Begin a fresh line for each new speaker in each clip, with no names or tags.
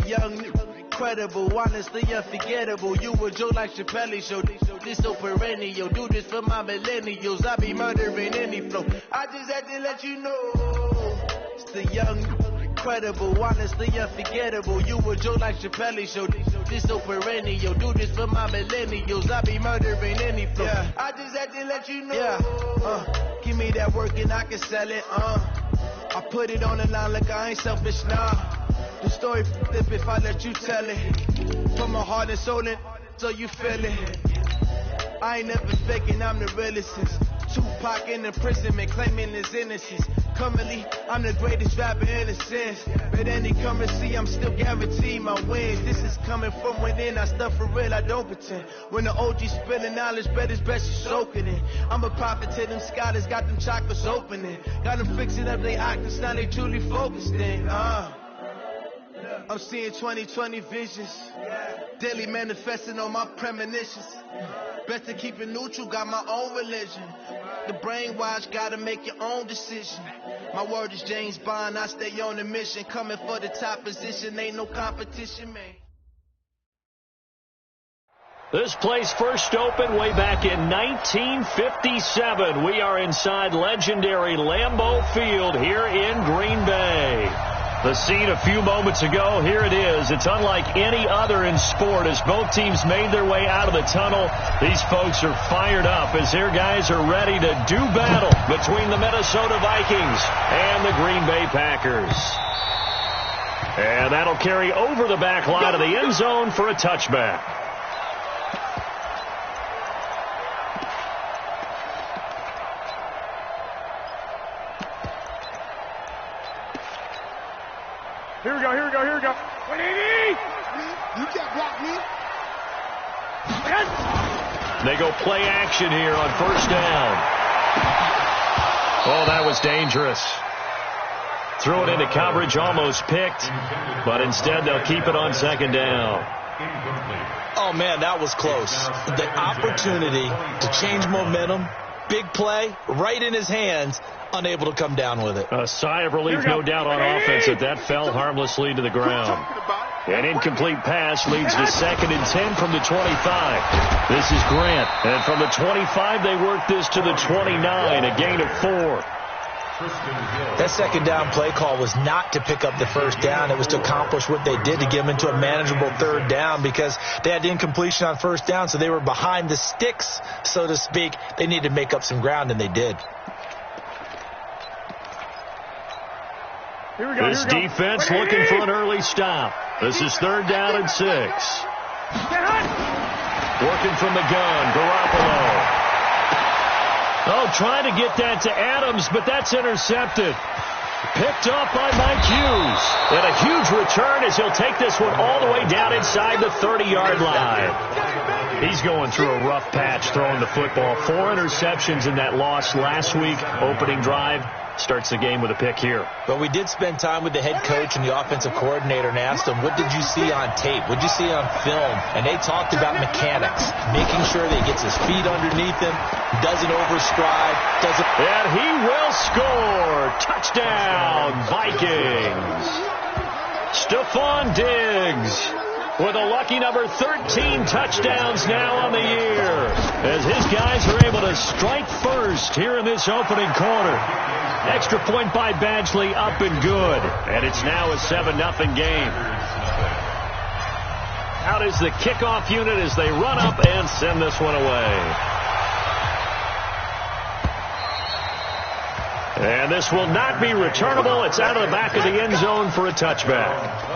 young, incredible, honestly unforgettable. You a joke like Chappelle Show. This so perennial. Do this for my millennials. I be murdering any flow. I just had to let you know. It's the young, incredible, honestly unforgettable. You a joke like Chappelle Show. This so perennial. Do this for my millennials. I be murdering any flow. Yeah. I just had to let you know. Yeah. Give me that work and I can sell it. I put it on the line like I ain't selfish, nah. The story flip if I let you tell it. Put my heart and soul in, so you feel it. I ain't never faking, I'm the realest since Tupac in imprisonment, claiming his innocence. Currently, I'm the greatest rapper in a sense. But any currency, I'm still guaranteed my wins. This is coming from within, I stuff for real, I don't pretend. When the OG spilling knowledge, bet it's best you soaking it. I'm a prophet to them scholars, got them chakras opening. Got them fixing up their octaves, now they truly focused in. I'm seeing 2020 visions, daily manifesting on my premonitions. Best to keep it neutral, got my own religion. The brainwash, gotta make your own decision. My word is James Bond, I stay on the mission. Coming for the top position, ain't no competition, man.
This place first opened way back in 1957. We are inside legendary Lambeau Field here in Green Bay. The scene a few moments ago, here it is. It's unlike any other in sport as both teams made their way out of the tunnel. These folks are fired up as their guys are ready to do battle between the Minnesota Vikings and the Green Bay Packers. And that'll carry over the back line of the end zone for a touchback.
Here we go. 180!
You can't block me.
They go play action here on first down. Oh, that was dangerous. Threw it into coverage, almost picked, but instead they'll keep it on second down.
Oh, man, that was close. The opportunity to change momentum, big play, right in his hands, unable to come down with it.
A sigh of relief, no doubt, on offense that fell harmlessly to the ground. An incomplete pass leads to 2nd and 10 from the 25. This is Grant. And from the 25, they work this to the 29, a gain of 4.
That second down play call was not to pick up the first down. It was to accomplish what they did, to get them into a manageable third down, because they had incompletion on first down, so they were behind the sticks, so to speak. They needed to make up some ground, and they did.
This defense looking for an early stop. This is 3rd down and 6. Working from the gun, Garoppolo. Oh, trying to get that to Adams, but that's intercepted. Picked off by Mike Hughes. And a huge return as he'll take this one all the way down inside the 30-yard line. He's going through a rough patch throwing the football. 4 interceptions in that loss last week. Opening drive. Starts the game with a pick here.
But we did spend time with the head coach and the offensive coordinator and asked them, what did you see on tape? What did you see on film? And they talked about mechanics, making sure that he gets his feet underneath him, doesn't overstride, doesn't...
And he will score! Touchdown, Vikings! Stephon Diggs with a lucky number 13 touchdowns now on the year, as his guys are able to strike first here in this opening quarter. Extra point by Badgley, up and good. And it's now a 7-0 game. Out is the kickoff unit as they run up and send this one away. And this will not be returnable. It's out of the back of the end zone for a touchback.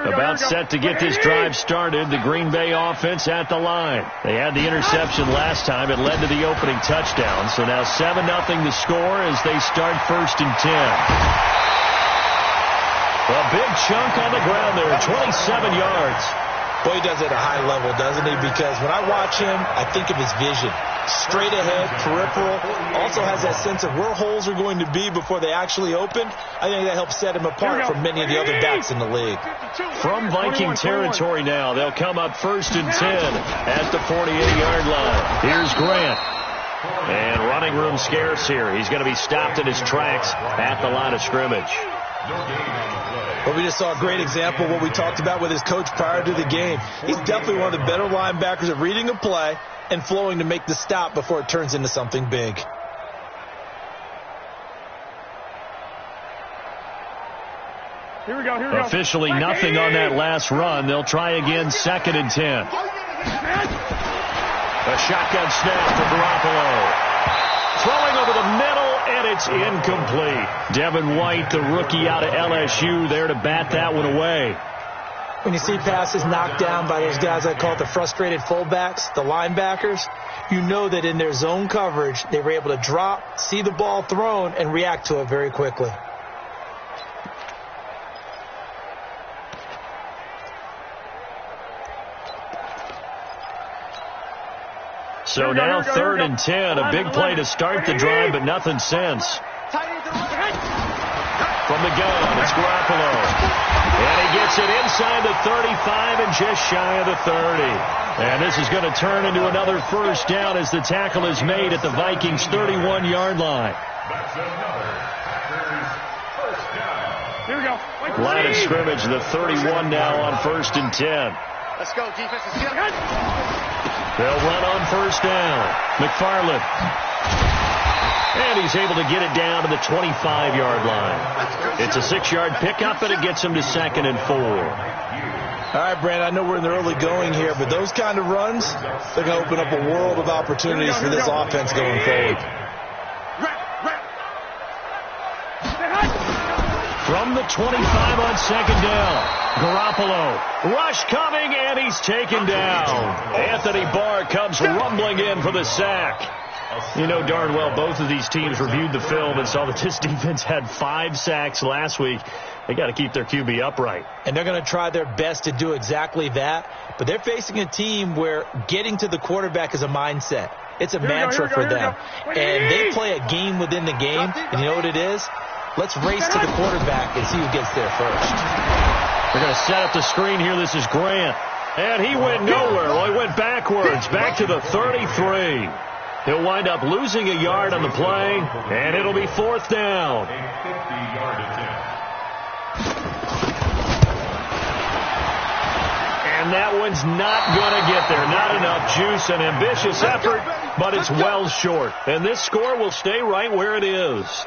About set to get this drive started, the Green Bay offense at the line. They had the interception last time. It led to the opening touchdown. So now 7-0 the score as they start 1st and 10. A big chunk on the ground there, 27 yards.
Boy, he does it at a high level, doesn't he? Because when I watch him, I think of his vision. Straight ahead, peripheral. Also has that sense of where holes are going to be before they actually open. I think that helps set him apart from many of the other backs in the league.
From Viking territory now, they'll come up 1st and 10 at the 48-yard line. Here's Grant. And running room scarce here. He's going to be stopped in his tracks at the line of scrimmage.
But we just saw a great example of what we talked about with his coach prior to the game. He's definitely one of the better linebackers at reading a play and flowing to make the stop before it turns into something big.
Here we go.
Officially nothing on that last run. They'll try again 2nd and 10. A shotgun snap for Garoppolo. Throwing over the middle, and it's incomplete. Devin White, the rookie out of LSU, there to bat that one away.
When you see passes knocked down by those guys I call the frustrated fullbacks, the linebackers, you know that in their zone coverage, they were able to drop, see the ball thrown, and react to it very quickly.
So now 3rd and 10, a big play to start the drive, but nothing since. From the gun, it's Garoppolo. And he gets it inside the 35 and just shy of the 30. And this is going to turn into another 1st down as the tackle is made at the Vikings' 31-yard line.
Here we go.
Line of scrimmage, the 31 now on 1st and 10.
Let's go, defense.
They'll run on 1st down. McFarland. And he's able to get it down to the 25-yard line. It's a 6-yard pickup, and it gets him to 2nd and 4.
All right, Brandon, I know we're in the early going here, but those kind of runs, they're going to open up a world of opportunities for this offense going forward.
From the 25 on 2nd down. Garoppolo. Rush coming, and he's taken down. Anthony Barr comes rumbling in for the sack. You know darn well both of these teams reviewed the film and saw that this defense had 5 sacks last week. They got to keep their QB upright.
And they're going to try their best to do exactly that. But they're facing a team where getting to the quarterback is a mindset. It's a mantra for them. And they play a game within the game. And you know what it is? Let's race to the quarterback and see who gets there first.
They're going to set up the screen here. This is Grant. And he went nowhere. Well, he went backwards, back to the 33. He'll wind up losing a yard on the play, and it'll be 4th down. And that one's not going to get there. Not enough juice, an ambitious effort, but it's well short. And this score will stay right where it is.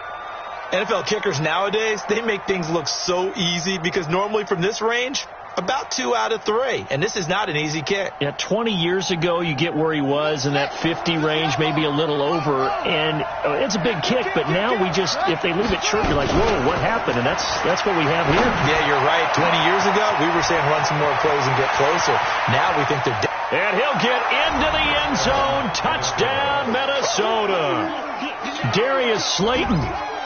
NFL kickers nowadays, they make things look so easy because normally from this range, about 2 out of 3. And this is not an easy kick.
Yeah, 20 years ago, you get where he was in that 50 range, maybe a little over. And it's a big kick, but now we just, if they leave it short, you're like, whoa, what happened? And that's what we have here.
Yeah, you're right. 20 years ago, we were saying run some more plays and get closer. Now we think they're dead.
And he'll get into the end zone. Touchdown, Minnesota. Darius Slayton.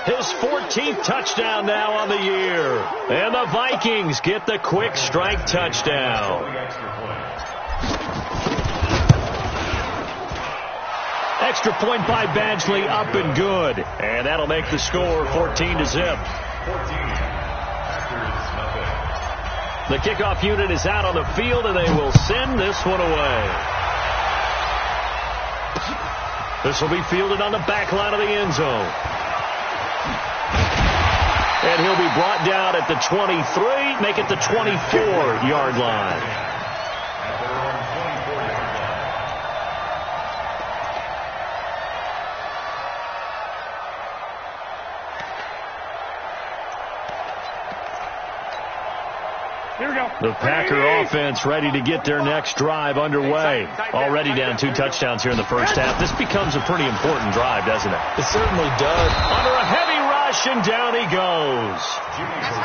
His 14th touchdown now on the year. And the Vikings get the quick strike touchdown. Extra point by Badgley, up and good. And that'll make the score 14-0. The kickoff unit is out on the field, and they will send this one away. This will be fielded on the back line of the end zone. And he'll be brought down at the 23, make it the 24-yard line.
Here we go.
The Packer offense ready to get their next drive underway. Already down 2 touchdowns here in the first half. This becomes a pretty important drive, doesn't it?
It certainly does.
Under a heavy rush, and down he goes.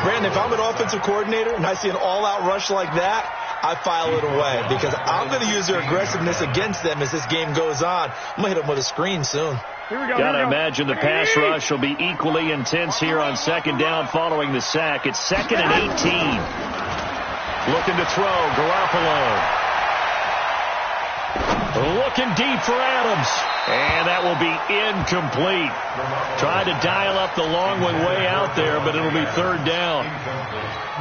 Brandon, if I'm an offensive coordinator and I see an all-out rush like that, I file it away because I'm going to use their aggressiveness against them as this game goes on. I'm going to hit them with a screen soon.
Here we go.
Got to imagine the pass rush will be equally intense here on 2nd down following the sack. It's 2nd and 18. Looking to throw, Garoppolo. Looking deep for Adams. And that will be incomplete. Tried to dial up the long one way out there, but it'll be third down.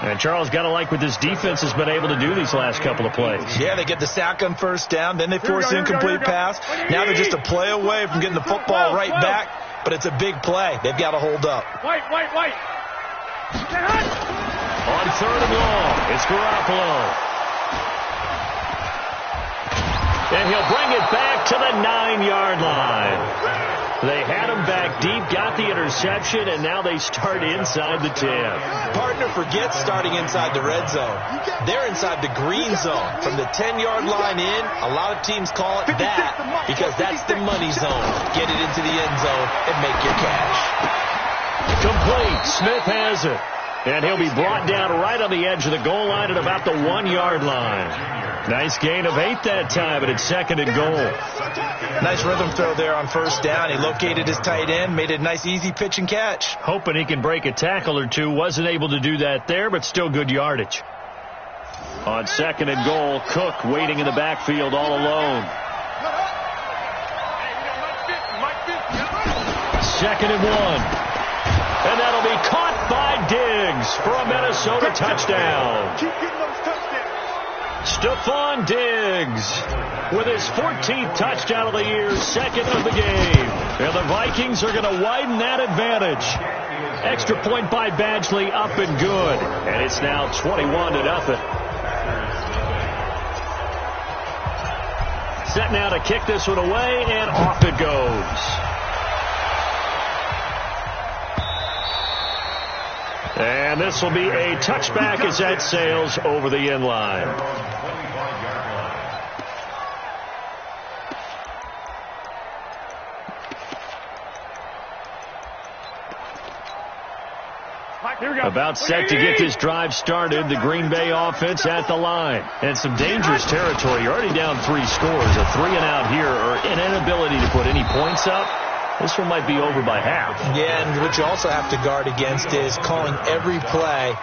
And Charles, got to like what this defense has been able to do these last couple of plays.
Yeah, they get the sack on first down, then they force an incomplete pass. Now they're just a play away from getting the football right back, but it's a big play. They've got to hold up.
Wait.
On third and long, it's Garoppolo. And he'll bring it back to the 9-yard line. They had him back deep, got the interception, and now they start inside the 10.
Partner forgets starting inside the red zone. They're inside the green zone. From the 10-yard line in, a lot of teams call it that because that's the money zone. Get it into the end zone and make your cash.
Complete. Smith has it. And he'll be brought down right on the edge of the goal line at about the 1-yard line. Nice gain of 8 that time, but it's second and goal.
Nice rhythm throw there on first down. He located his tight end, made a nice easy pitch and catch.
Hoping he can break a tackle or two. Wasn't able to do that there, but still good yardage. On second and goal, Cook waiting in the backfield all alone. Second and 1. And that'll be caught by Diggs for a Minnesota touchdown.
Keep getting those touchdowns.
Stephon Diggs with his 14th touchdown of the year, second of the game. And the Vikings are going to widen that advantage. Extra point by Badgley, up and good. And it's now 21-0. Set now to kick this one away, and off it goes. And this will be a touchback as that sails over the end line. About set to get this drive started. The Green Bay offense at the line. And some dangerous territory. You're already down 3 scores. A 3-and-out here, or an inability to put any points up. This one might be over by half.
Yeah, and what you also have to guard against is calling every play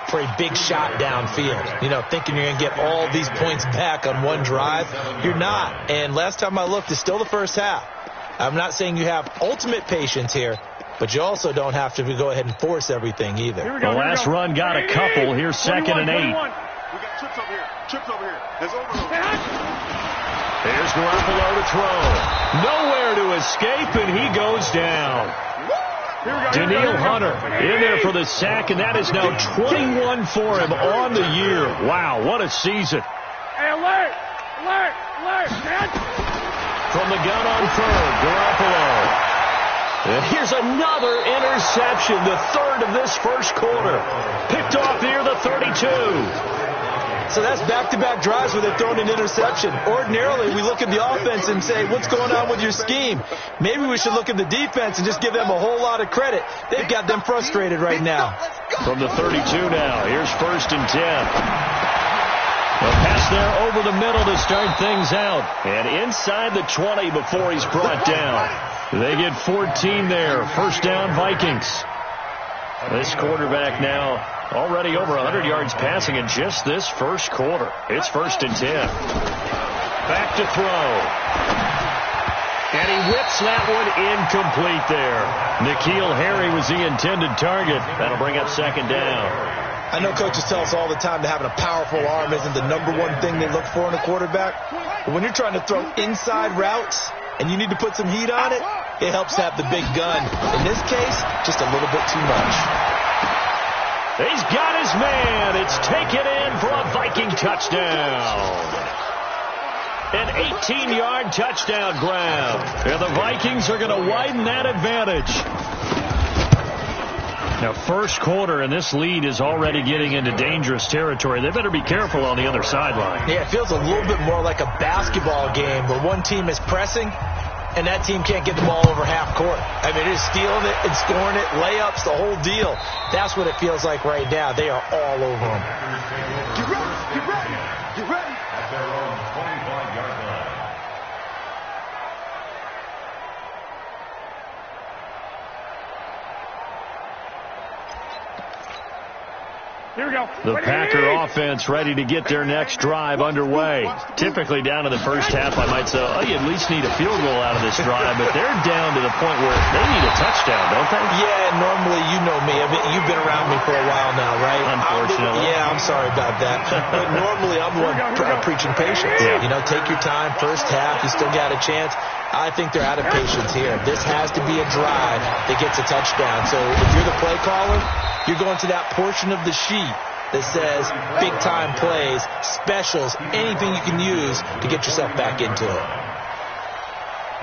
for a big shot downfield. You know, thinking you're going to get all these points back on one drive. You're not. And last time I looked, it's still the first half. I'm not saying you have ultimate patience here, but you also don't have to go ahead and force everything either.
The last run got a couple. Here's second and 8.
We got trips over here. Trips over here. There's overload.
There's Garoppolo to throw. Nowhere to escape, and he goes down. Daniil Hunter in there for the sack, and that is now 21 for him on the year. Wow, what a season.
Hey, alert! Man.
From the gun on third, Garoppolo. And here's another interception, the third of this first quarter. Picked off near the 32.
So that's back-to-back drives where they've thrown an interception. Ordinarily, we look at the offense and say, what's going on with your scheme? Maybe we should look at the defense and just give them a whole lot of credit. They've got them frustrated right now.
From the 32 now, here's first and 10. A pass there over the middle to start things out. And inside the 20 before he's brought down. They get 14 there. First down, Vikings. This quarterback now already over 100 yards passing in just this first quarter. It's first and 10. Back to throw. And he whips that one incomplete there. N'Keal Harry was the intended target. That'll bring up second down.
I know coaches tell us all the time that having a powerful arm isn't the #1 thing they look for in a quarterback. But when you're trying to throw inside routes and you need to put some heat on it, it helps to have the big gun. In this case, just a little bit too much.
He's got his man. It's taken in for a Viking touchdown. An 18-yard touchdown grab. And the Vikings are going to widen that advantage. Now, first quarter, and this lead is already getting into dangerous territory. They better be careful on the other sideline.
Yeah, it feels a little bit more like a basketball game where one team is pressing and that team can't get the ball over half court. I mean, it's stealing it and scoring it, layups, the whole deal. That's what it feels like right now. They are all over them.
Get ready, get ready, get ready.
At their own 25-yard line.
Here we go.
The Packer offense ready to get their next drive underway. Typically down in the first half, I might say, oh, you at least need a field goal out of this drive, but they're down to the point where they need a touchdown, don't they?
Yeah, normally, you know me. I mean, you've been around me for a while now, right?
Unfortunately.
I'm sorry about that. But normally, I'm the one preaching patience.
Yeah.
You know, take your time. First half, you still got a chance. I think they're out of patience here. This has to be a drive that gets a touchdown. So if you're the play caller, you're going to that portion of the sheet that says big-time plays, specials, anything you can use to get yourself back into it.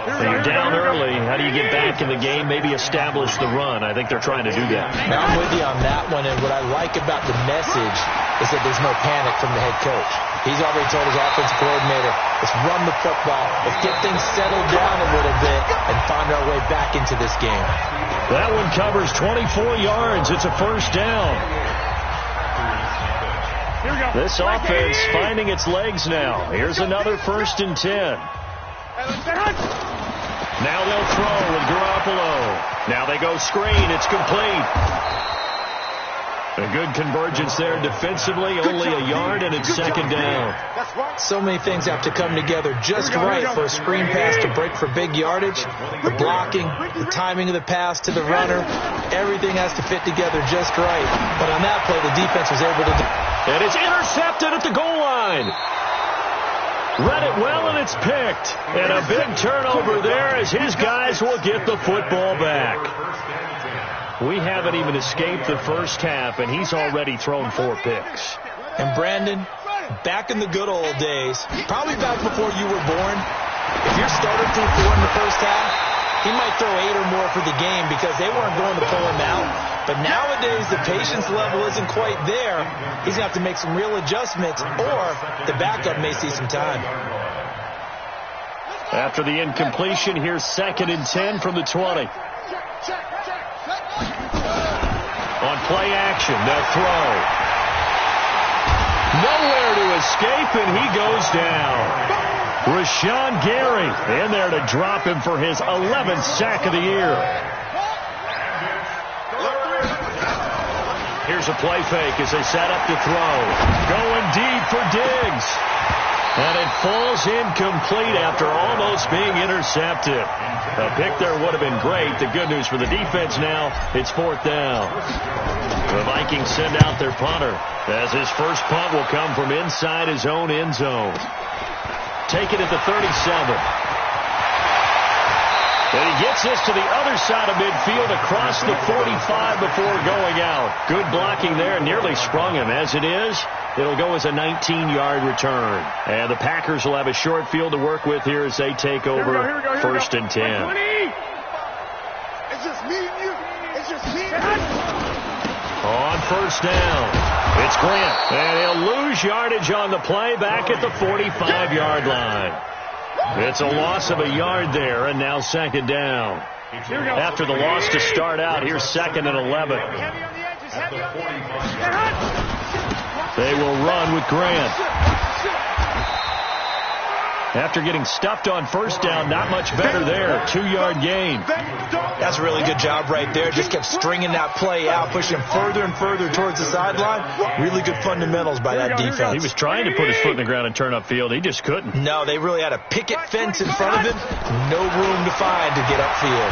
So you're down early. How do you get back in the game? Maybe establish the run. I think they're trying to do that.
Now, I'm with you on that one, and what I like about the message is that there's no panic from the head coach. He's already told his offensive coordinator, let's run the football, let's get things settled down a little bit, and find our way back into this game.
That one covers 24 yards. It's a first down. This offense finding its legs now. Here's another 1st and 10. Now they'll throw with Garoppolo. Now they go screen. It's complete. A good convergence there defensively. Only a yard, and it's 2nd down.
So many things have to come together just right for a screen pass to break for big yardage. The blocking, the timing of the pass to the runner, everything has to fit together just right. But on that play, the defense was able to do.
And it's intercepted at the goal line. Read it well, and it's picked. And a big turnover there as his guys will get the football back. We haven't even escaped the first half, and he's already thrown 4 picks.
And Brandon, back in the good old days, probably back before you were born, if your starter threw 4 in the first half, he might throw 8 or more for the game because they weren't going to pull him out. But nowadays, the patience level isn't quite there. He's going to have to make some real adjustments, or the backup may see some time.
After the incompletion, here's 2nd and 10 from the 20. On play action, they'll throw. Nowhere to escape, and he goes down. Rashawn Gary in there to drop him for his 11th sack of the year. Here's a play fake as they set up to throw. Going deep for Diggs. And it falls incomplete after almost being intercepted. A pick there would have been great. The good news for the defense now, it's 4th down. The Vikings send out their punter as his first punt will come from inside his own end zone. Taken at the 37. And he gets this to the other side of midfield across the 45 before going out. Good blocking there, nearly sprung him. As it is, it'll go as a 19-yard return. And the Packers will have a short field to work with here as they take over 1st and 10.
It's just me and you. It's just me and you.
On 1st down, it's Grant. And he'll lose yardage on the play back at the 45-yard line. It's a loss of a yard there, and now 2nd down. After the loss to start out, here's 2nd and 11. They will run with Grant. After getting stuffed on 1st down, not much better there. 2-yard gain.
That's a really good job right there. Just kept stringing that play out, pushing further and further towards the sideline. Really good fundamentals by that defense.
He was trying to put his foot in the ground and turn upfield. He just couldn't.
No, they really had a picket fence in front of him. No room to find to get upfield.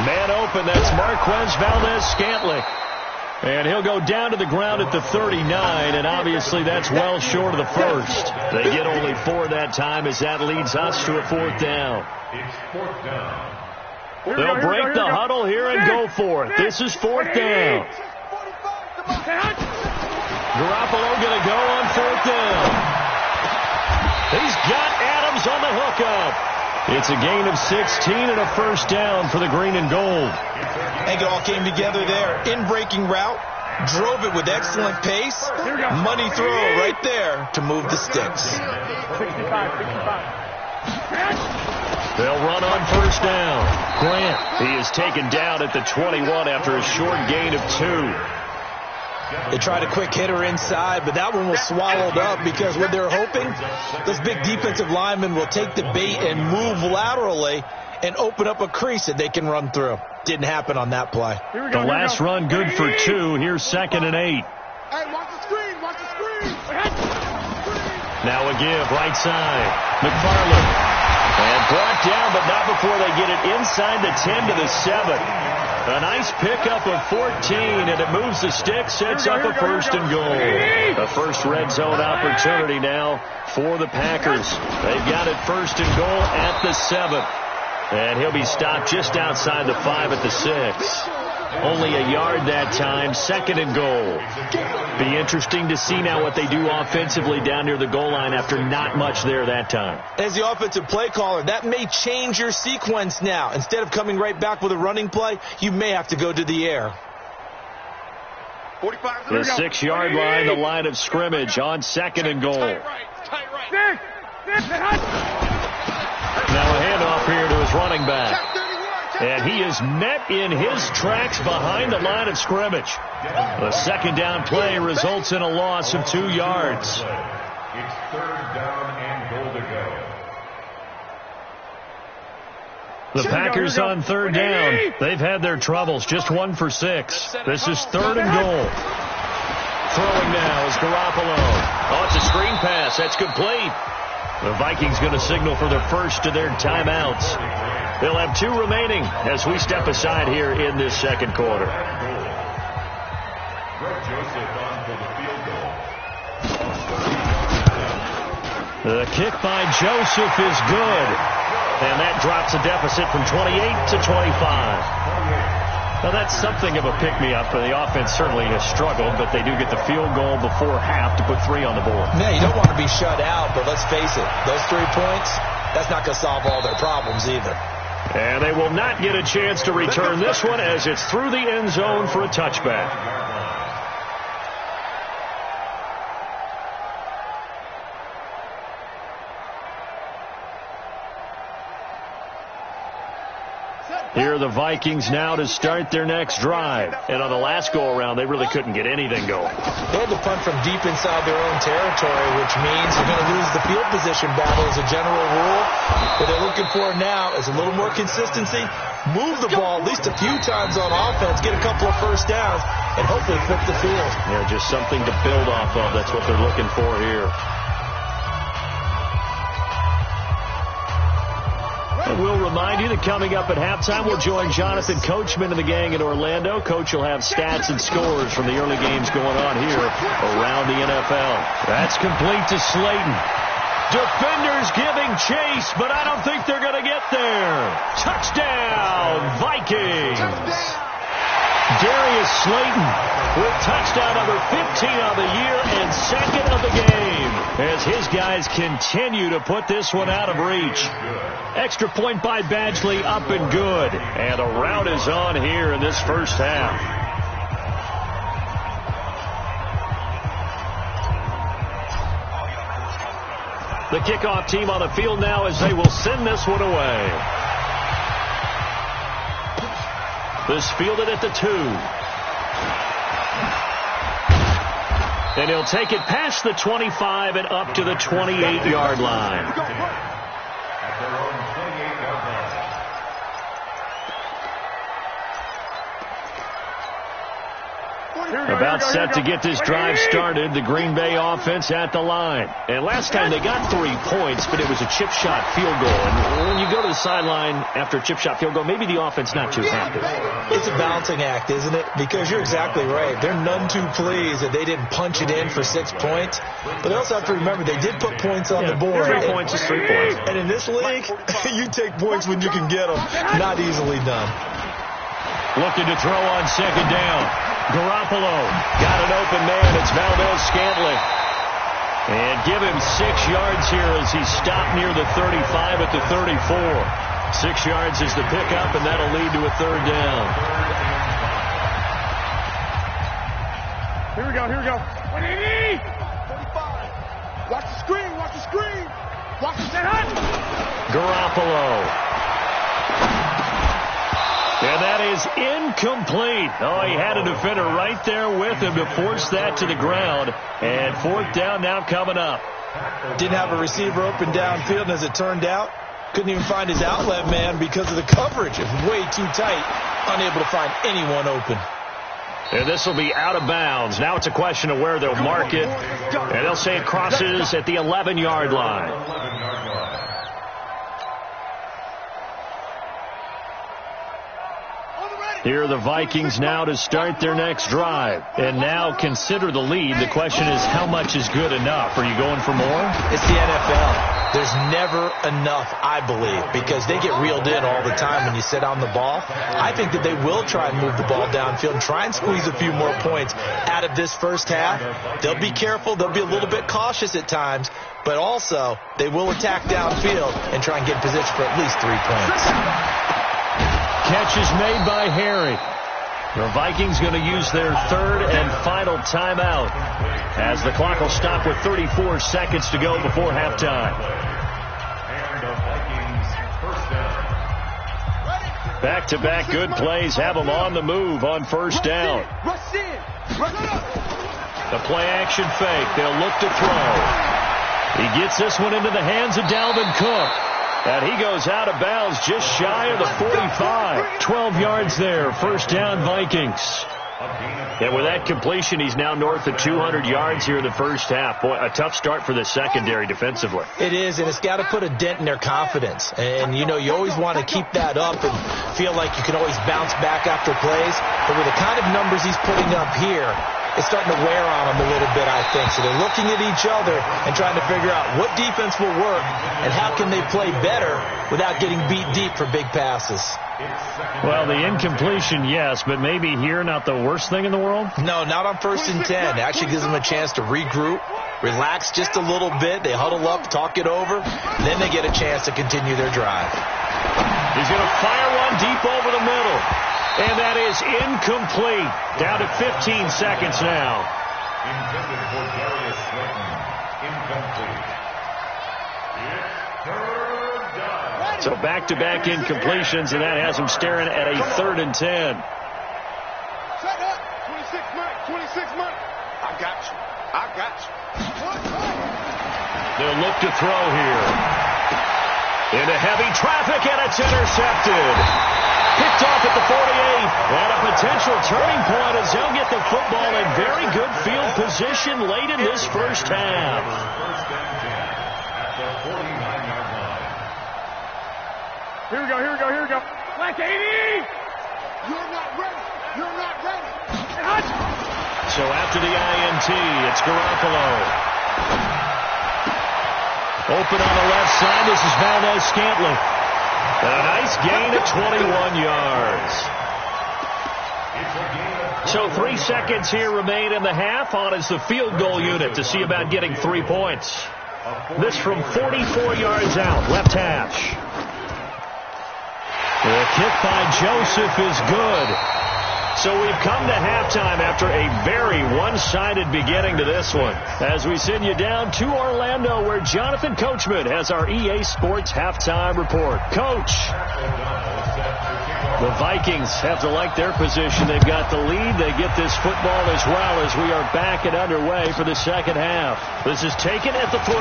Man open, that's Marquez Valdez-Scantling. And he'll go down to the ground at the 39, and obviously that's well short of the first. They get only 4 that time as that leads us to a 4th down.
It's 4th down.
They'll break the huddle here and go for it. This is 4th down. Garoppolo going to go on 4th down. He's got Adams on the hookup. It's a gain of 16 and a 1st down for the green and gold.
I think it all came together there. In-breaking route, drove it with excellent pace. Money throw right there to move the sticks.
65.
They'll run on 1st down. Grant, he is taken down at the 21 after a short gain of 2.
They tried a quick hitter inside, but that one was swallowed up because what they're hoping, those big defensive linemen will take the bait and move laterally and open up a crease that they can run through. Didn't happen on that play.
The last run good for 2. Here's 2nd and 8.
Hey, watch the screen. Watch the screen.
Now a give, right side. McFarland. And brought down, but not before they get it inside the 10 to the 7. A nice pickup of 14, and it moves the stick, sets up a 1st and goal. A first red zone opportunity now for the Packers. They've got it 1st and goal at the 7. And he'll be stopped just outside the 5 at the 6. Only a yard that time, 2nd and goal. Be interesting to see now what they do offensively down near the goal line after not much there that time.
As the offensive play caller, that may change your sequence now. Instead of coming right back with a running play, you may have to go to the air.
The 6-yard line, the line of scrimmage on 2nd and goal. Now a handoff here to his running back. And he is met in his tracks behind the line of scrimmage. The 2nd down play results in a loss of 2 yards.
It's 3rd down and goal to go.
The Packers on 3rd down. They've had their troubles. Just 1 for 6. This is 3rd and goal. Throwing now is Garoppolo. Oh, it's a screen pass. That's complete. The Vikings going to signal for their first of their timeouts. They'll have 2 remaining as we step aside here in this 2nd quarter. The kick by Joseph is good. And that drops a deficit from 28 to 25. Now, that's something of a pick-me-up, and the offense certainly has struggled, but they do get the field goal before half to put 3 on the board.
Yeah, you don't want to be shut out, but let's face it, those 3 points, that's not going to solve all their problems either.
And they will not get a chance to return this one as it's through the end zone for a touchback. Here are the Vikings now to start their next drive. And on the last go-around, they really couldn't get anything going.
They had to punt from deep inside their own territory, which means you're going to lose the field position battle as a general rule. What they're looking for now is a little more consistency, move the ball at least a few times on offense, get a couple of first downs, and hopefully flip the field.
Yeah, just something to build off of. That's what they're looking for here. And we'll remind you that coming up at halftime, we'll join Jonathan Coachman and the gang in Orlando. Coach will have stats and scores from the early games going on here around the NFL. That's complete to Slayton. Defenders giving chase, but I don't think they're going to get there. Touchdown, Vikings. Darius Slayton with touchdown number 15 of the year and 2nd of the game as his guys continue to put this one out of reach. Extra point by Badgley, up and good. And a rout is on here in this first half. The kickoff team on the field now as they will send this one away. This fielded at the 2. And he'll take it past the 25 and up to the 28-yard line. About set to get this drive started, the Green Bay offense at the line. And last time they got 3 points, but it was a chip shot field goal. And when you go to the sideline after a chip shot field goal, maybe the offense not too happy.
It's a balancing act, isn't it? Because you're exactly right. They're none too pleased that they didn't punch it in for 6 points. But they also have to remember they did put points on the board.
3 points is 3 points.
And in this league, you take points when you can get them. Not easily done.
Looking to throw on 2nd down. Garoppolo got an open man. It's Valdez-Scantling. And give him 6 yards here as he's stopped near the 35 at the 34. 6 yards is the pickup, and that'll lead to a 3rd down.
Here we go, here we go. 180!
45. Watch the screen, watch the screen. Watch the hot.
Garoppolo. And that is incomplete. Oh, he had a defender right there with him to force that to the ground. And 4th down now coming up.
Didn't have a receiver open downfield, and as it turned out, Couldn't even find his outlet man because of the coverage. It was way too tight. Unable to find anyone open.
And this will be out of bounds. Now it's a question of where they'll mark it. And they'll say it crosses at the 11-yard line. Here are the Vikings now to start their next drive. And now consider the lead. The question is, how much is good enough? Are you going for more?
It's the NFL. There's never enough, I believe, because they get reeled in all the time when you sit on the ball. I think that they will try and move the ball downfield and try and squeeze a few more points out of this first half. They'll be careful. They'll be a little bit cautious at times, but also they will attack downfield and try and get in position for at least 3 points.
Catch is made by Harry. The Vikings going to use their third and final timeout as the clock will stop with 34 seconds to go before halftime. Back-to-back good plays have them on the move on first down. The play-action fake. They'll look to throw. He gets this one into the hands of Dalvin Cook. And he goes out of bounds just shy of the 45. 12 yards there. First down, Vikings. And with that completion, he's now north of 200 yards here in the first half. Boy, a tough start for the secondary defensively.
It is, and it's got to put a dent in their confidence. And, you know, you always want to keep that up and feel like you can always bounce back after plays. But with the kind of numbers he's putting up here, it's starting to wear on them a little bit, I think. So they're looking at each other and trying to figure out what defense will work and how can they play better without getting beat deep for big passes.
Well, the incompletion, yes, but maybe here not the worst thing in the world?
No, not on 1st and 10. It actually gives them a chance to regroup, relax just a little bit. They huddle up, talk it over, then they get a chance to continue their drive.
He's going to fire one deep over the middle. And that is incomplete. Down to 15 seconds now.
Intended for Darius Slayton. Incomplete. It's third down.
So back-to-back incompletions, and that has them staring at a 3rd and 10.
Shut up. 26 months. I got you.
They'll look to throw here. Into heavy traffic, and it's intercepted. Picked off at the 48, and a potential turning point as they'll get the football in very good field position late in this first half.
First and 10 at the 49-yard line.
Here we go. Black 80!
You're not ready.
So after the INT, it's Garoppolo. Open on the left side, this is Valdez-Scantling. And a nice gain at 21 yards. So 3 seconds here remain in the half. On is the field goal unit to see about getting 3 points. This from 44 yards out, left hash. The kick by Joseph is good. So we've come to halftime after a very one-sided beginning to this one. As we send you down to Orlando, where Jonathan Coachman has our EA Sports halftime report. Coach, the Vikings have to like their position. They've got the lead. They get this football as well as we are back and underway for the second half. This is taken at the 3.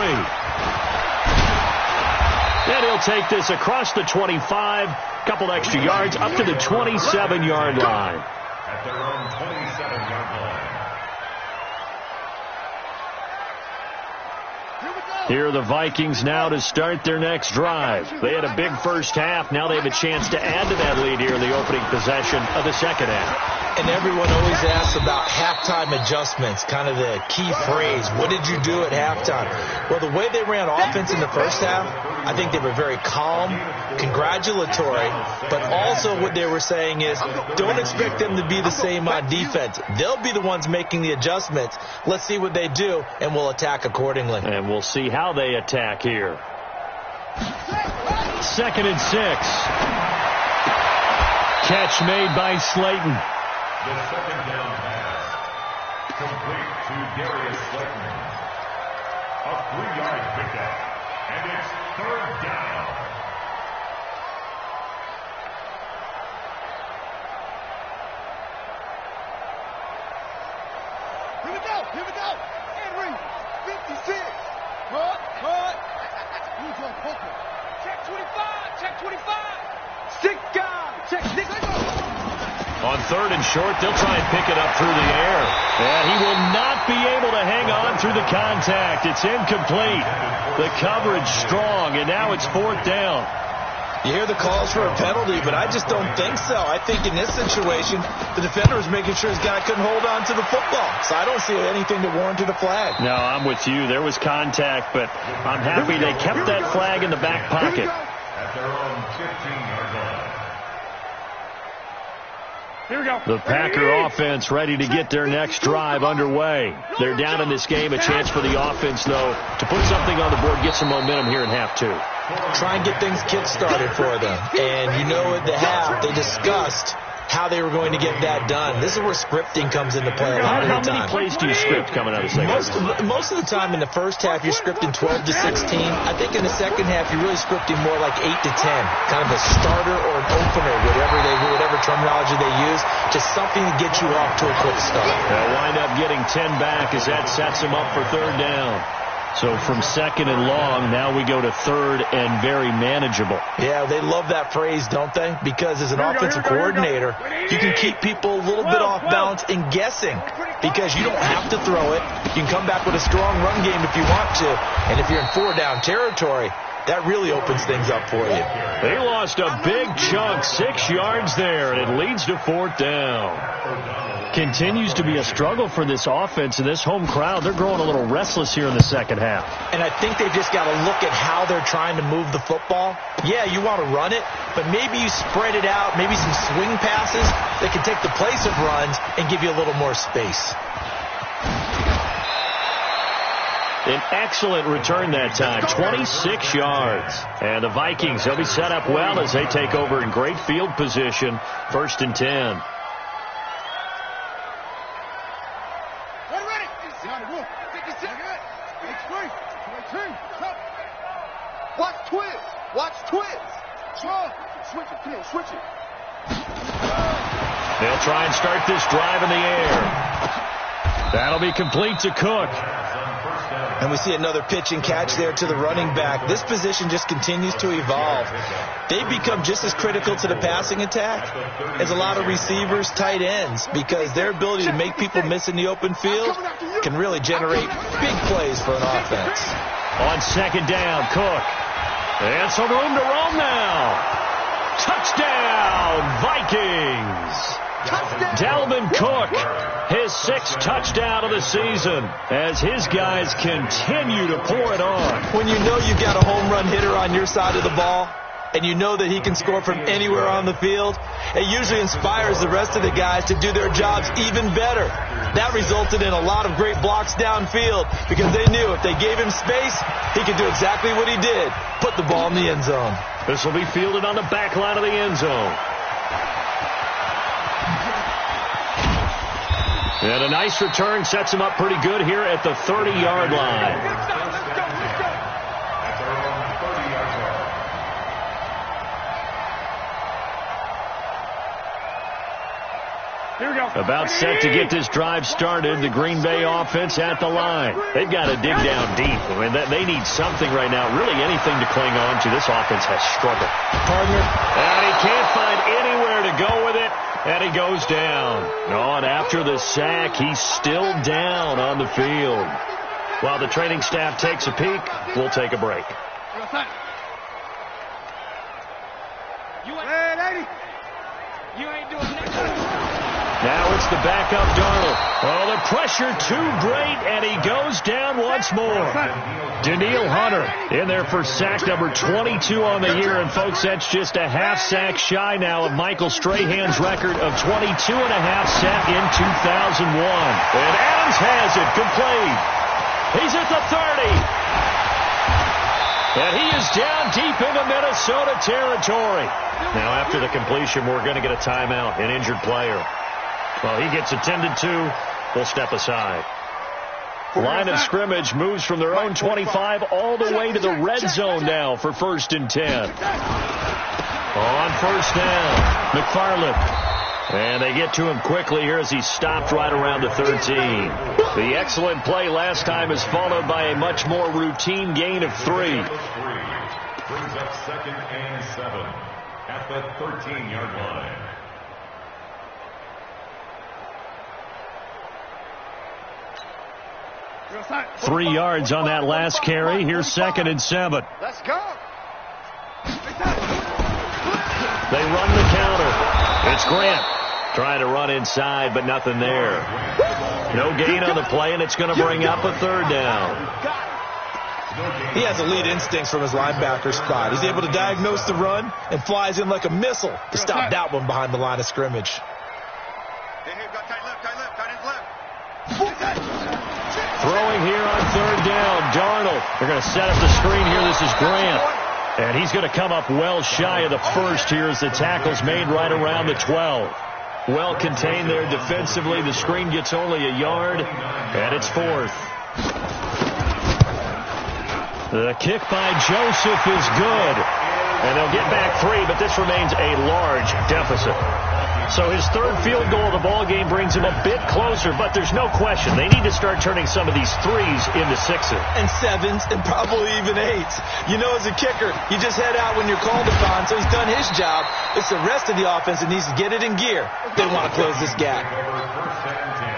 And he'll take this across the 25, couple extra yards, up to the 27-yard line.
At their own 27-yard line.
Here are the Vikings now to start their next drive. They had a big first half. Now they have a chance to add to that lead here in the opening possession of the second half.
And everyone always asks about halftime adjustments, kind of the key phrase. What did you do at halftime? Well, the way they ran offense in the first half, I think they were very calm, congratulatory, but also what they were saying is don't expect them to be the same on defense. They'll be the ones making the adjustments. Let's see what they do, and we'll attack accordingly.
And we'll see how they attack here. 2nd and 6. Catch made by Slayton.
The second down pass. Complete to Darius Slayton. A 3-yard pickup. And it's third down.
Here we go. Henry, 56. Cut. Who's on poker? Check.
On third and short, they'll try and pick it up through the air. And he will not be able to hang on through the contact. It's incomplete. The coverage strong, and now it's fourth down.
You hear the calls for a penalty, but I just don't think so. I think in this situation, the defender was making sure his guy couldn't hold on to the football. So I don't see anything that warranted a flag.
No, I'm with you. There was contact, but I'm happy they kept that flag in the back pocket.
At their own 15-yard line.
Here we go.
The Packer offense ready to get their next drive underway. They're down in this game. A chance for the offense, though, to put something on the board, get some momentum here in half two.
Try and get things kick-started for them. And you know at the half, they discussed how they were going to get that done. This is where scripting comes into play a lot of the time.
How many plays do you script coming out of the second half?
Most of the time in the first half, you're scripting 12 to 16. I think in the second half, you're really scripting more like 8 to 10. Kind of a starter or an opener, whatever terminology they use. Just something to get you off to a quick start.
They'll wind up getting 10 back as that sets them up for third down. So from second and long, now we go to third and very manageable.
Yeah, they love that phrase, don't they? Because as an offensive coordinator, you can keep people a little bit off balance and guessing because you don't have to throw it. You can come back with a strong run game if you want to. And if you're in four-down territory, that really opens things up for you.
They lost a big chunk, 6 yards there, and it leads to fourth down. Continues to be a struggle for this offense and this home crowd. They're growing a little restless here in the second half.
And I think they've just got to look at how they're trying to move the football. Yeah, you want to run it, but maybe you spread it out, maybe some swing passes that can take the place of runs and give you a little more space.
An excellent return that time, 26 yards. And the Vikings, they'll be set up well as they take over in great field position, 1st and 10.
Watch twins. Switch it.
They'll try and start this drive in the air. That'll be complete to Cook.
And we see another pitch and catch there to the running back. This position just continues to evolve. They've become just as critical to the passing attack as a lot of receivers, tight ends, because their ability to make people miss in the open field can really generate big plays for an offense.
On second down, Cook. And some room to roam now. Touchdown, Vikings. Dalvin Cook, his 6th touchdown of the season as his guys continue to pour it on.
When you know you've got a home run hitter on your side of the ball and you know that he can score from anywhere on the field, it usually inspires the rest of the guys to do their jobs even better. That resulted in a lot of great blocks downfield because they knew if they gave him space, he could do exactly what he did, put the ball in the end zone.
This will be fielded on the back line of the end zone. And a nice return sets him up pretty good here at the 30-yard line.
Here we go.
About set to get this drive started, the Green Bay offense at the line. They've got to dig down deep. I mean, they need something right now, really anything to cling on to. This offense has struggled.
Partner.
And he can't find anywhere to go with it, and he goes down. And after the sack, he's still down on the field. While the training staff takes a peek, we'll take a break.
You ain't doing nothing.
Now it's the backup Darnold. Oh, the pressure too great, and he goes down once more. Danielle Hunter in there for sack number 22 on the year. And, folks, that's just a half sack shy now of Michael Strahan's record of 22 and a half set in 2001. And Adams has it complete. He's at the 30. And he is down deep into Minnesota territory. Now, after the completion, we're going to get a timeout, an injured player. Well, he gets attended to. We'll step aside. Line of scrimmage moves from their own 25 all the way to the red zone now for 1st and 10. On first down, McFarland. And they get to him quickly here as he stopped right around the 13. The excellent play last time is followed by a much more routine gain of 3.
brings up 2nd and 7 at the 13-yard line.
Three yards on that last carry. Here's 2nd and 7.
Let's go.
They run the counter. It's Grant trying to run inside, but nothing there. No gain on the play, and it's going to bring up a 3rd down.
He has elite instincts from his linebacker spot. He's able to diagnose the run and flies in like a missile to stop that one behind the line of scrimmage.
Throwing here on 3rd down, Darnold. They're going to set up the screen here. This is Grant. And he's going to come up well shy of the first here as the tackle's made right around the 12. Well contained there defensively. The screen gets only a yard, and it's 4th. The kick by Joseph is good. And they'll get back 3, but this remains a large deficit. So his 3rd field goal of the ball game brings him a bit closer, but there's no question they need to start turning some of these 3s into 6s.
And 7s and probably even 8s. You know, as a kicker, you just head out when you're called upon, so he's done his job. It's the rest of the offense that needs to get it in gear. They want to close this gap.
First and 10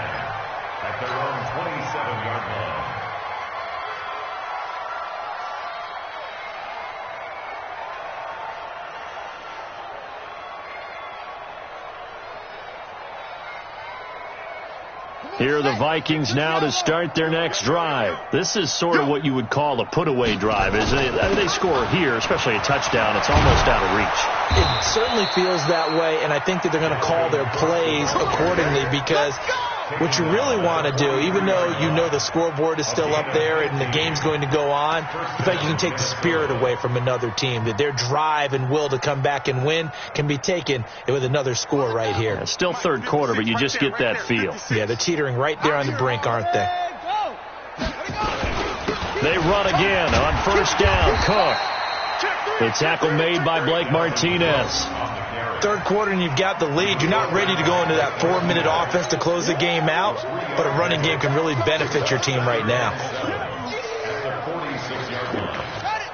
at their own 27-yard line.
Here are the Vikings now to start their next drive. This is sort of what you would call a put-away drive, isn't it? They score here, especially a touchdown. It's almost out of reach.
It certainly feels that way, and I think that they're going to call their plays accordingly because what you really want to do, even though you know the scoreboard is still up there and the game's going to go on, in fact, you can take the spirit away from another team, that their drive and will to come back and win can be taken with another score right here.
It's still 3rd quarter, but you just get that feel.
Yeah, they're teetering right there on the brink, aren't they?
They run again on 1st down. Cook. The tackle made by Blake Martinez.
3rd quarter and you've got the lead. You're not ready to go into that 4-minute offense to close the game out, but a running game can really benefit your team right now.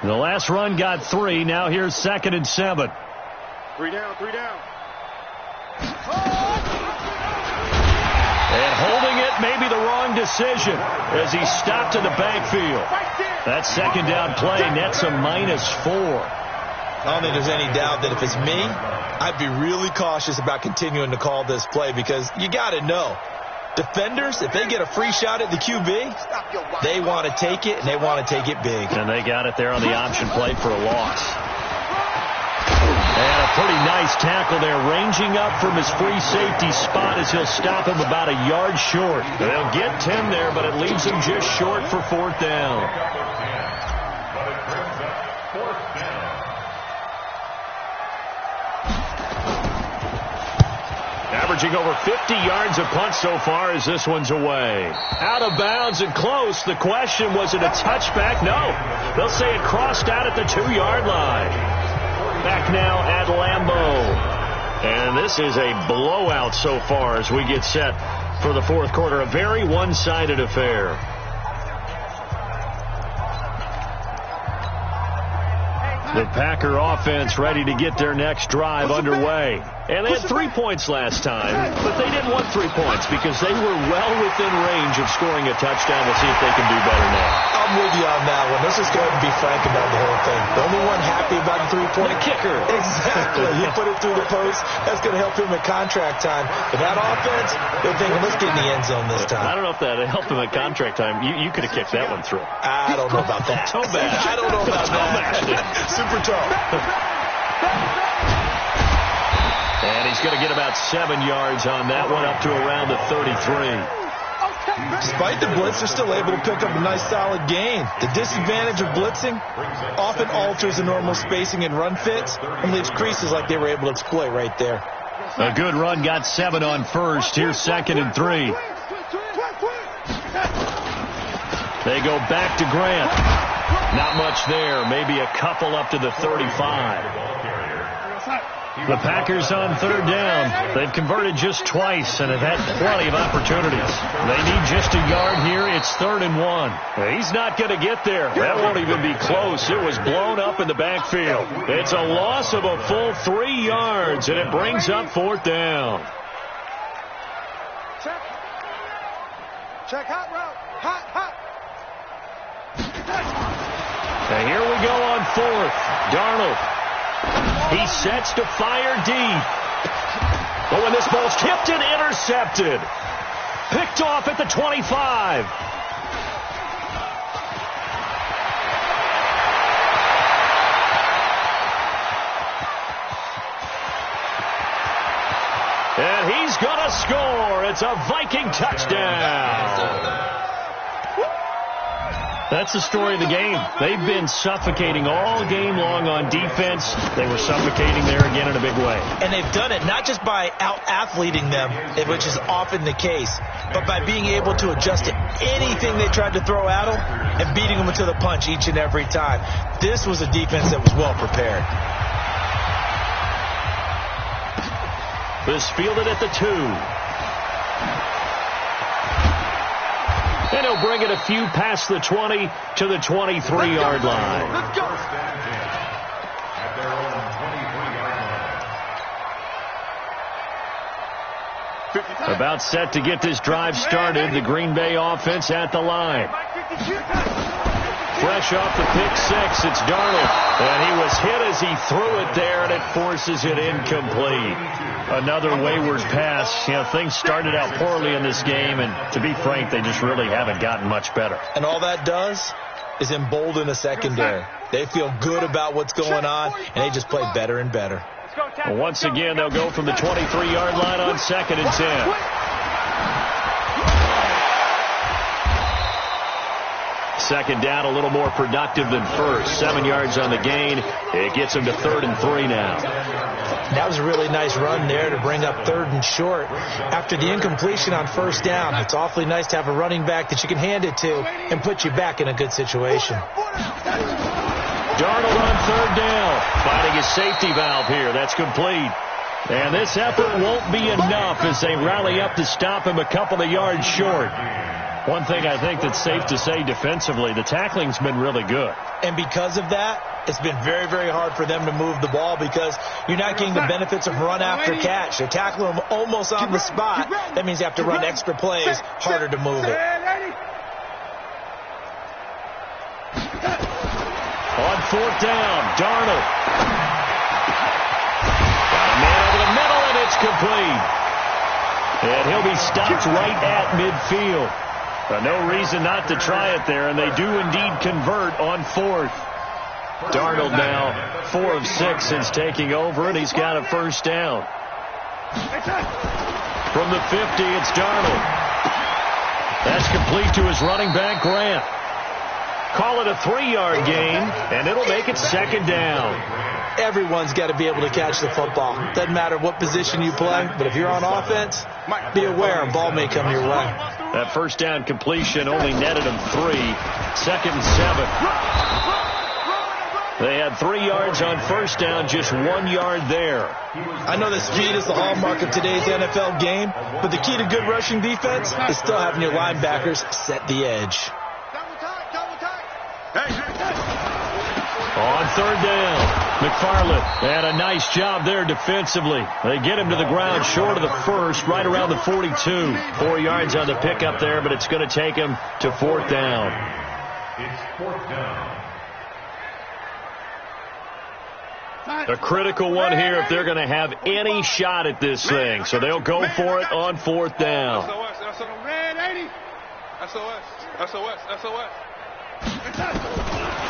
The last run got 3. Now here's 2nd and 7.
3 down, 3 down.
And holding it may be the wrong decision as he stopped in the backfield. That 2nd down play nets a -4.
I don't think there's any doubt that if it's me, I'd be really cautious about continuing to call this play because you got to know, defenders, if they get a free shot at the QB, they want to take it, and they want to take it big.
And they got it there on the option play for a loss. And a pretty nice tackle there, ranging up from his free safety spot as he'll stop him about a yard short. They'll get 10 there, but it leaves him just short for 4th down. Averaging over 50 yards a punt so far as this one's away. Out of bounds and close. The question, was it a touchback? No. They'll say it crossed out at the 2-yard line. Back now at Lambeau. And this is a blowout so far as we get set for the 4th quarter. A very one-sided affair. The Packer offense ready to get their next drive underway. And they had 3 points last time, but they didn't want 3 points because they were well within range of scoring a touchdown. We'll see if they can do better now.
I'm with you on that one. Let's just go ahead and be frank about the whole thing. The only one happy about the 3-point
kicker.
Exactly. You put it through the post. That's going to help him at contract time. But that offense, they're thinking, let's get in the end zone this time.
I don't know if that helped him at contract time. You could have kicked that one through.
I don't know about that.
Toe bad.
I don't know about that. Super toe.
And he's going to get about 7 yards on that one, up to around the 33.
Despite the blitz, they're still able to pick up a nice solid gain. The disadvantage of blitzing often alters the normal spacing and run fits and leaves creases like they were able to exploit right there.
A good run, got 7 on first. Here's 2nd and 3. They go back to Grant. Not much there. Maybe a couple up to the 35. The Packers on third down. They've converted just twice and have had plenty of opportunities. They need just a yard here. It's 3rd and 1. He's not going to get there. That won't even be close. It was blown up in the backfield. It's a loss of a full 3 yards, and it brings up 4th down.
Check hot route. Hot.
And here we go on 4th. Darnold. He sets to fire deep. But when this ball's tipped and intercepted. Picked off at the 25. And he's going to score. It's a Viking touchdown. That's the story of the game. They've been suffocating all game long on defense. They were suffocating there again in a big way.
And they've done it not just by out-athleting them, which is often the case, but by being able to adjust to anything they tried to throw at them and beating them to the punch each and every time. This was a defense that was well prepared.
This fielded at the 2. And he'll bring it a few past the 20 to the 23-yard line.
Let's go.
At their own 23-yard line.
About set to get this drive started. The Green Bay offense at the line. Fresh off the pick 6, it's Darnold. And he was hit as he threw it there, and it forces it incomplete. Another wayward pass. You know, things started out poorly in this game, and to be frank, they just really haven't gotten much better.
And all that does is embolden a secondary. They feel good about what's going on, and they just play better and better.
Well, once again, they'll go from the 23-yard line on 2nd and 10. Second down, a little more productive than first. 7 yards on the gain. It gets them to 3rd and 3 now.
That was a really nice run there to bring up 3rd and short. After the incompletion on 1st down, it's awfully nice to have a running back that you can hand it to and put you back in a good situation.
Darnold on 3rd down. Finding his safety valve here. That's complete. And this effort won't be enough as they rally up to stop him a couple of yards short. One thing I think that's safe to say defensively, the tackling's been really good.
And because of that, it's been very, very hard for them to move the ball because you're not getting the benefits of run after catch. They're tackling them almost on the spot. That means you have to run extra plays, harder to move it.
On 4th down, Darnold. Got a man over the middle, and it's complete. And he'll be stopped right at midfield. No reason not to try it there, and they do indeed convert on 4th. Darnold now 4 of 6 since taking over, and he's got a 1st down. From the 50, it's Darnold. That's complete to his running back, Grant. Call it a 3-yard gain, and it'll make it 2nd down.
Everyone's got to be able to catch the football. Doesn't matter what position you play, but if you're on offense, be aware a ball may come your way.
That 1st down completion only netted him 3. 2nd and 7. They had 3 yards on 1st down, just 1 yard there.
I know that speed is the hallmark of today's NFL game, but the key to good rushing defense is still having your linebackers set the edge.
On 3rd down, McFarland had a nice job there defensively. They get him to the ground short of the 1st, right around the 42. 4 yards on the pickup there, but it's going to take him to 4th down.
It's 4th down.
A critical one here if they're going to have any shot at this thing. So they'll go for it on 4th down.
SOS.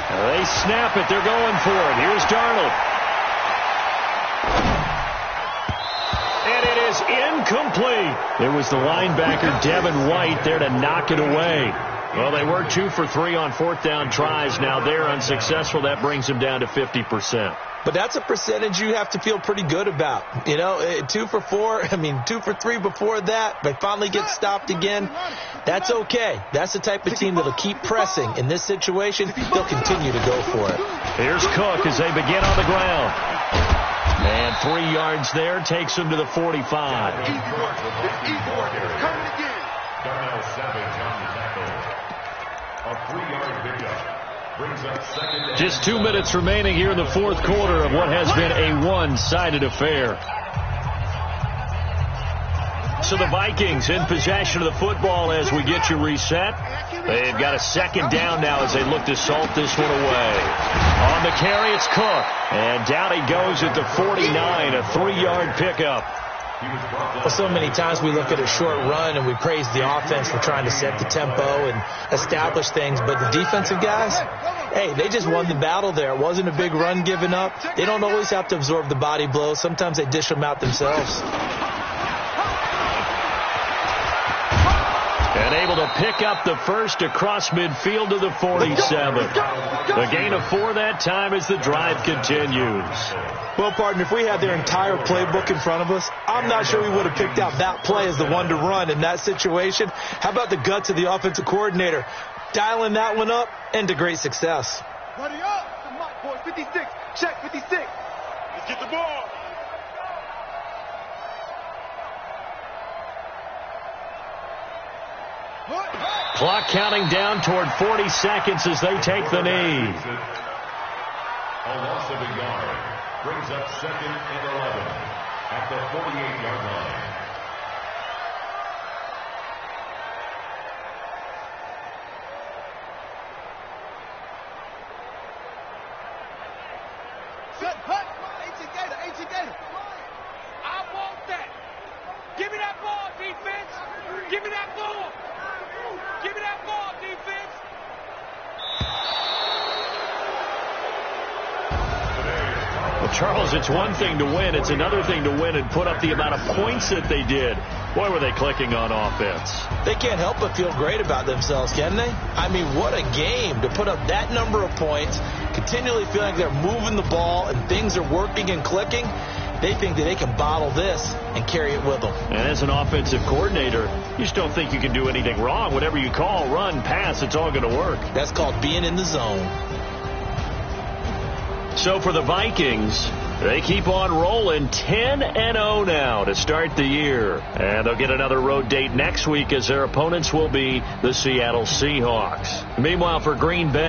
They snap it. They're going for it. Here's Darnold. And it is incomplete. It was the linebacker, Devin White, there to knock it away. Well, they were 2 for 3 on 4th down tries. Now they're unsuccessful. That brings them down to 50%.
But that's a percentage you have to feel pretty good about. You know, 2 for 3 before that. They finally get stopped again. That's okay. That's the type of team that'll keep pressing. In this situation, they'll continue to go for it.
Here's Cook as they begin on the ground. And 3 yards there takes him to the 45.
Easy work. It's easy work. It's coming again.
Darnell Savage on the tackle. A 3-yard pickup brings up second down.
Just 2 minutes remaining here in the fourth quarter of what has been a one-sided affair. So the Vikings in possession of the football as we get you reset. They've got a second down now as they look to salt this one away. On the carry, it's Cook. And down he goes at the 49, a 3-yard pickup.
Well, so many times we look at a short run and we praise the offense for trying to set the tempo and establish things. But the defensive guys, hey, they just won the battle there. It wasn't a big run given up. They don't always have to absorb the body blows. Sometimes they dish them out themselves.
And able to pick up the first across midfield to the 47. The gain of 4 that time as the drive continues.
Well, partner, if we had their entire playbook in front of us, I'm not sure we would have picked out that play as the one to run in that situation. How about the guts of the offensive coordinator dialing that one up into great success?
Ready up. The Mike boy, 56. Check 56. Let's get the ball.
Clock counting down toward 40 seconds as they take the knee.
A loss of a yard brings up second and 11 at the 48-yard line.
Set, cut. 18 Gator.
I want that. Give me that ball, defense. Give me that ball. Give me that ball, defense.
Well, Charles, it's one thing to win. It's another thing to win and put up the amount of points that they did. Boy, were they clicking on offense.
They can't help but feel great about themselves, can they? I mean, what a game to put up that number of points, continually feeling like they're moving the ball and things are working and clicking. They think that they can bottle this and carry it with them. And
as an offensive coordinator, you just don't think you can do anything wrong. Whatever you call, run, pass, it's all going to work.
That's called being in the zone.
So for the Vikings, they keep on rolling 10-0 now to start the year. And they'll get another road date next week as their opponents will be the Seattle Seahawks. Meanwhile, for Green Bay.